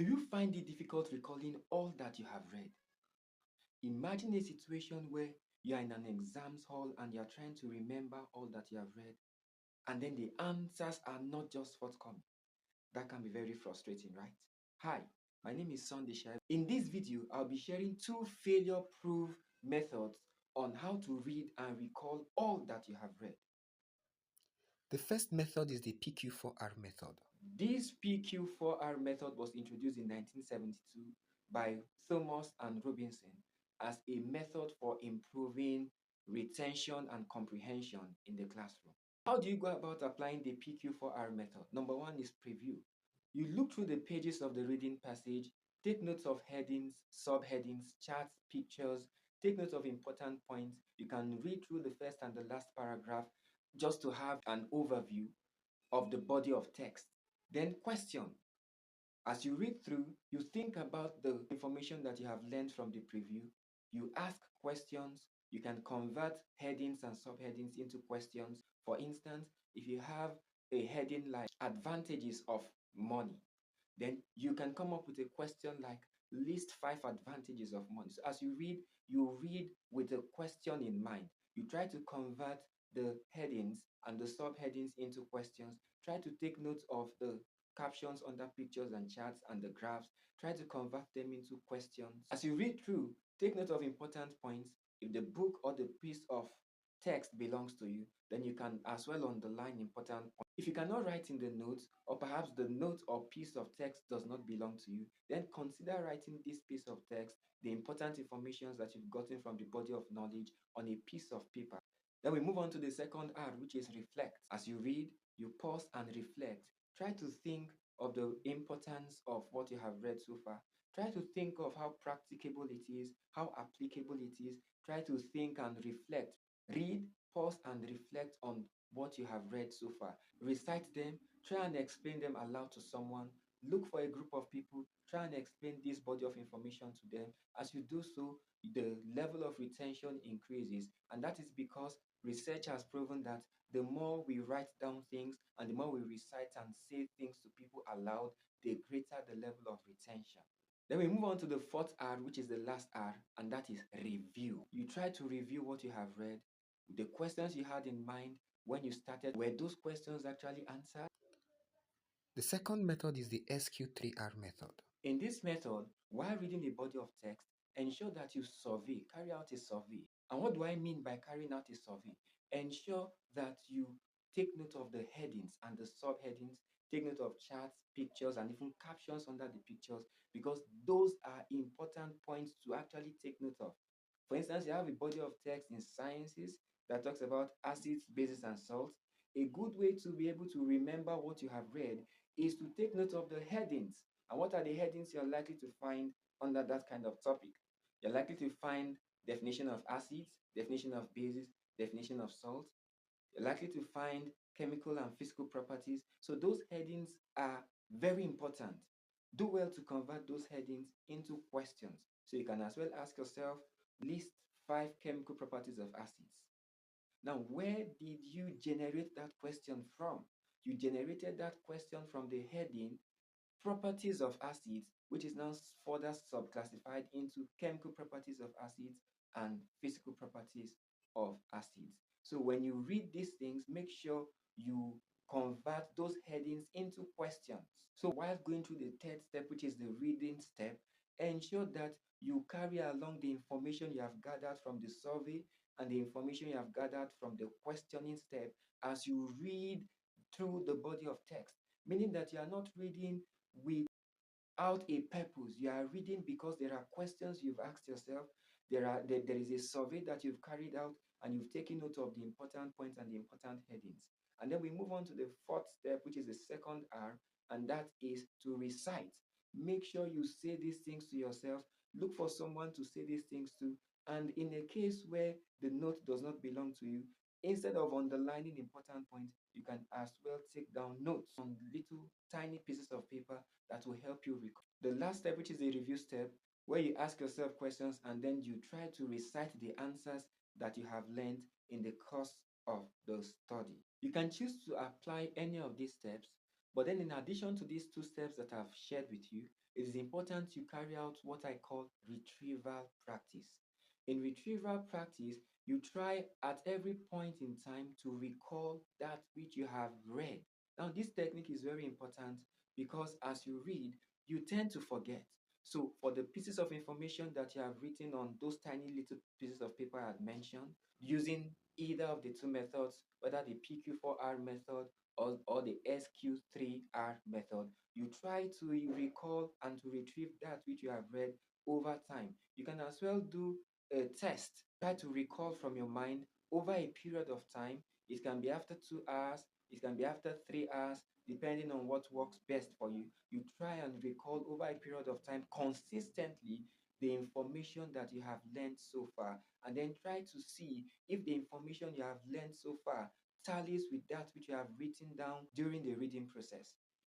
Do you find it difficult recalling all that you have read? Imagine a situation where you are in an exams hall and you are trying to remember all that you have read, and then the answers are not just forthcoming. That can be very frustrating, right? Hi, my name is Sunday Shai. In this video, I'll be sharing two failure-proof methods on how to read and recall all that you have read. The first method is the PQ4R method. This PQ4R method was introduced in 1972 by Thomas and Robinson as a method for improving retention and comprehension in the classroom. How do you go about applying the PQ4R method? Number one is preview. You look through the pages of the reading passage, take notes of headings, subheadings, charts, pictures, take notes of important points. You can read through the first and the last paragraph just to have an overview of the body of text. Then question. As you read through, you think about the information that you have learned from the preview. You ask questions. You can convert headings and subheadings into questions. For instance, if you have a heading like advantages of money, then you can come up with a question like list 5 advantages of money. So as you read with a question in mind. You try to convert the headings and the subheadings into questions. Try to take notes of the captions under pictures and charts and the graphs. Try to convert them into questions. As you read through, take note of important points. If the book or the piece of text belongs to you, then you can as well underline important points. If you cannot write in the notes, or perhaps the note or piece of text does not belong to you, then consider writing this piece of text, the important information that you've gotten from the body of knowledge, on a piece of paper. Then we move on to the second R, which is reflect. As you read, you pause and reflect. Try to think of the importance of what you have read so far. Try to think of how practicable it is, how applicable it is. Try to think and reflect. Read, pause, and reflect on what you have read so far. Recite them, try and explain them aloud to someone. Look for a group of people, try and explain this body of information to them. As you do so, the level of retention increases, and that is because research has proven that the more we write down things and the more we recite and say things to people aloud, the greater the level of retention. Then we move on to the fourth R, which is the last R, and that is review. You try to review what you have read. The questions you had in mind when you started, were those questions actually answered? The second method is the SQ3R method. In this method, while reading a body of text, ensure that you carry out a survey. And what do I mean by carrying out a survey? Ensure that you take note of the headings and the subheadings, take note of charts, pictures, and even captions under the pictures, because those are important points to actually take note of. For instance, you have a body of text in sciences that talks about acids, bases, and salts. A good way to be able to remember what you have read is to take note of the headings. And what are the headings you're likely to find under that kind of topic? You're likely to find definition of acids, definition of bases, definition of salt. You're likely to find chemical and physical properties. So those headings are very important. Do well to convert those headings into questions. So you can as well ask yourself, list 5 chemical properties of acids. Now, where did you generate that question from? You generated that question from the heading properties of acids, which is now further subclassified into chemical properties of acids and physical properties of acids. So when you read these things, make sure you convert those headings into questions. So while going through the third step, which is the reading step, ensure that you carry along the information you have gathered from the survey and the information you have gathered from the questioning step as you read through the body of text, meaning that you are not reading without a purpose. You are reading because there are questions you've asked yourself. There is a survey that you've carried out, and you've taken note of the important points and the important headings. And then we move on to the fourth step, which is the second R, and that is to recite. Make sure you say these things to yourself. Look for someone to say these things to. And in a case where the note does not belong to you, instead of underlining important points, you can as well take down notes on little tiny pieces of paper that will help you recall. The last step, which is the review step, where you ask yourself questions and then you try to recite the answers that you have learned in the course of the study. You can choose to apply any of these steps, but then in addition to these two steps that I've shared with you, it is important to carry out what I call retrieval practice. In retrieval practice, you try at every point in time to recall that which you have read. Now, this technique is very important because as you read, you tend to forget. So, for the pieces of information that you have written on those tiny little pieces of paper I had mentioned, using either of the two methods, whether the PQ4R method or the SQ3R method, you try to recall and to retrieve that which you have read over time. You can as well do a test. Try to recall from your mind over a period of time. It can be after 2 hours, it can be after 3 hours, depending on what works best for you. You try and recall over a period of time consistently the information that you have learned so far, and then try to see if the information you have learned so far tallies with that which you have written down during the reading process.